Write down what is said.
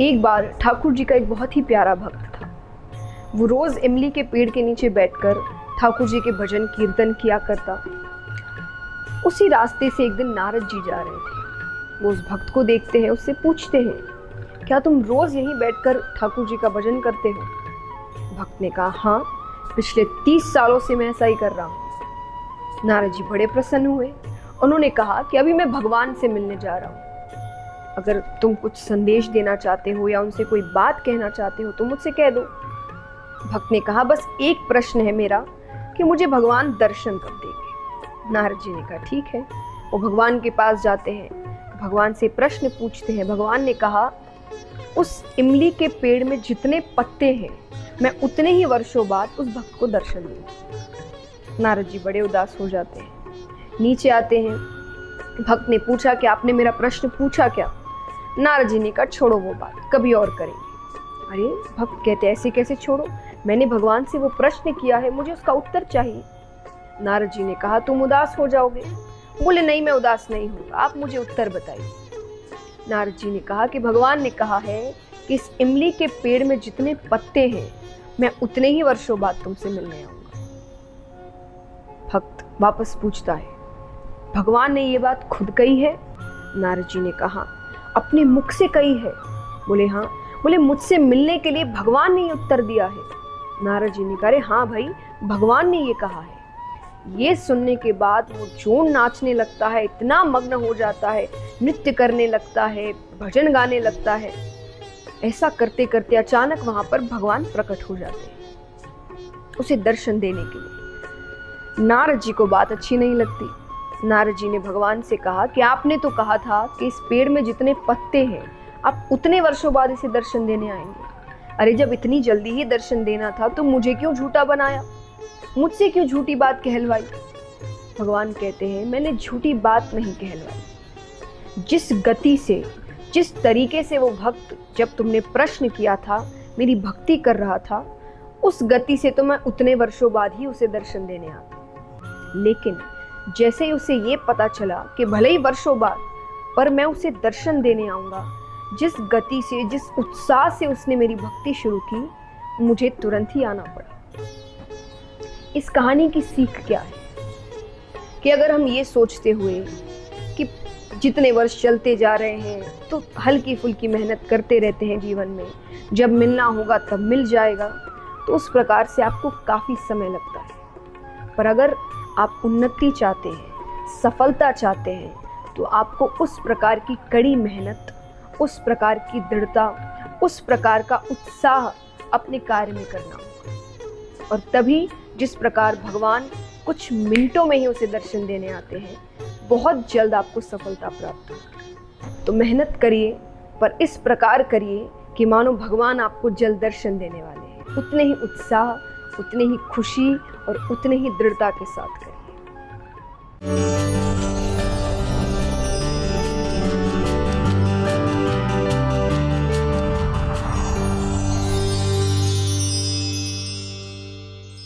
एक बार ठाकुर जी का एक बहुत ही प्यारा भक्त था। वो रोज इमली के पेड़ के नीचे बैठकर ठाकुर जी के भजन कीर्तन किया करता। उसी रास्ते से एक दिन नारद जी जा रहे थे। वो उस भक्त को देखते हैं, उससे पूछते हैं, क्या तुम रोज यहीं बैठकर ठाकुर जी का भजन करते हो? भक्त ने कहा, हाँ, पिछले 30 सालों से मैं ऐसा ही कर रहा हूँ। नारद जी बड़े प्रसन्न हुए। उन्होंने कहा कि अभी मैं भगवान से मिलने जा रहा हूँ। अगर तुम कुछ संदेश देना चाहते हो या उनसे कोई बात कहना चाहते हो तो मुझसे कह दो। भक्त ने कहा, बस एक प्रश्न है मेरा कि मुझे भगवान दर्शन कब देंगे? नारद जी ने कहा, ठीक है। वो भगवान के पास जाते हैं, भगवान से प्रश्न पूछते हैं। भगवान ने कहा, उस इमली के पेड़ में जितने पत्ते हैं मैं उतने ही वर्षों बाद उस भक्त को दर्शन दूंगा। नारद जी बड़े उदास हो जाते हैं, नीचे आते हैं। भक्त ने पूछा कि आपने मेरा प्रश्न पूछा क्या? नारद जी ने कहा, छोड़ो वो बात, कभी और करेंगे। अरे, भक्त कहते, ऐसे कैसे छोड़ो? मैंने भगवान से वो प्रश्न किया है, मुझे उसका उत्तर चाहिए। नारद जी ने कहा, तुम उदास हो जाओगे। बोले, नहीं, मैं उदास नहीं हूँ, आप मुझे उत्तर बताइए। नारद जी ने कहा कि भगवान ने कहा है कि इस इमली के पेड़ में जितने पत्ते हैं मैं उतने ही वर्षों बाद तुमसे मिलने आऊंगा। भक्त वापस पूछता है, भगवान ने ये बात खुद कही है? नारद जी ने कहा, अपने मुख से कही है। बोले, हाँ। बोले, मुझसे मिलने के लिए भगवान ने ये उत्तर दिया है? नारद जी ने कहा, हाँ भाई, भगवान ने ये कहा है। ये सुनने के बाद वो जोर नाचने लगता है, इतना मग्न हो जाता है, नृत्य करने लगता है, भजन गाने लगता है। ऐसा करते करते अचानक वहां पर भगवान प्रकट हो जाते हैं उसे दर्शन देने के लिए। नारद जी को बात अच्छी नहीं लगती। नारद जी ने भगवान से कहा कि आपने तो कहा था कि इस पेड़ में जितने पत्ते हैं आप उतने वर्षों बाद इसे दर्शन देने आएंगे। अरे, जब इतनी जल्दी ही दर्शन देना था तो मुझे क्यों झूठा बनाया? मुझसे क्यों झूठी बात कहलवाई? भगवान कहते हैं, मैंने झूठी बात नहीं कहलवाई। जिस गति से, जिस तरीके से वो भक्त जब तुमने प्रश्न किया था मेरी भक्ति कर रहा था, उस गति से तो मैं उतने वर्षों बाद ही उसे दर्शन देने आता। लेकिन जैसे ही उसे ये पता चला कि भले ही वर्षों बाद पर मैं उसे दर्शन देने आऊंगा, जिस गति से, जिस उत्साह से उसने मेरी भक्ति शुरू की, मुझे तुरंत ही आना पड़ा। इस कहानी की सीख क्या है कि अगर हम ये सोचते हुए कि जितने वर्ष चलते जा रहे हैं तो हल्की फुल्की मेहनत करते रहते हैं जीवन में, जब मिलना होगा तब मिल जाएगा, तो उस प्रकार से आपको काफ़ी समय लगता है। पर अगर आप उन्नति चाहते हैं, सफलता चाहते हैं, तो आपको उस प्रकार की कड़ी मेहनत, उस प्रकार की दृढ़ता, उस प्रकार का उत्साह अपने कार्य में करना होगा। और तभी जिस प्रकार भगवान कुछ मिनटों में ही उसे दर्शन देने आते हैं, बहुत जल्द आपको सफलता प्राप्त होगी। तो मेहनत करिए, पर इस प्रकार करिए कि मानो भगवान आपको जल्द दर्शन देने वाले हैं। उतने ही उत्साह, उतनी ही खुशी और उतने ही दृढ़ता के साथ करिए।